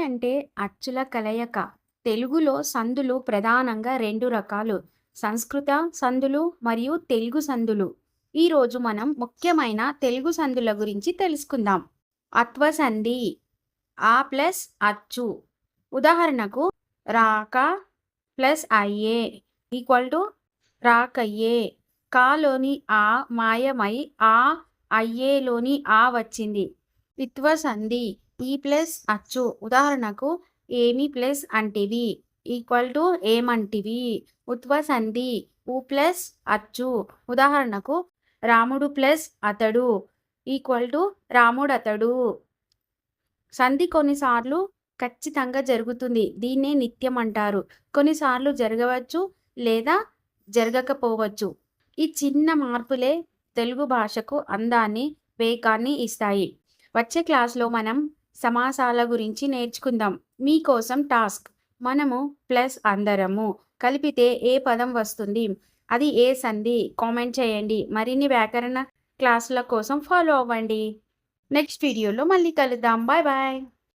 అంటే అచ్చుల కలయిక. తెలుగులో సందులు ప్రధానంగా 2 రకాలు. సంస్కృత సందులు మరియు తెలుగు సందులు. ఈరోజు మనం ముఖ్యమైన తెలుగు సందుల గురించి తెలుసుకుందాం. అత్వ సంధి. ఆ ప్లస్ అచ్చు. ఉదాహరణకు రాక ప్లస్ అయ్యే ఈక్వల్ టు రాకయ్యే. కాలోని ఆ మాయమై ఆ అయ్యేలోని ఆ వచ్చింది. విత్వ సంధి. ఈ ప్లస్ అచ్చు. ఉదాహరణకు ఏమి ప్లస్ అంటివి ఈక్వల్ టు ఏమంటివి. ఉత్వ సంధి. ఊ ప్లస్ అచ్చు. ఉదాహరణకు రాముడు ప్లస్ అతడు ఈక్వల్ టు రాముడతడు. సంధి కొన్నిసార్లు ఖచ్చితంగా జరుగుతుంది. దీన్నే నిత్యం అంటారు. కొన్నిసార్లు జరగవచ్చు లేదా జరగకపోవచ్చు. ఈ చిన్న మార్పులే తెలుగు భాషకు అందాన్ని, వేగాన్ని ఇస్తాయి. వచ్చే క్లాస్లో మనం సమాసాల గురించి నేర్చుకుందాం. మీకోసం టాస్క్. మనము ప్లస్ అందరము కలిపితే ఏ పదం వస్తుంది, అది ఏ సంధి? కామెంట్ చేయండి. మరిన్ని వ్యాకరణ క్లాసుల కోసం ఫాలో అవ్వండి. నెక్స్ట్ వీడియోలో మళ్ళీ కలుద్దాం. Bye bye.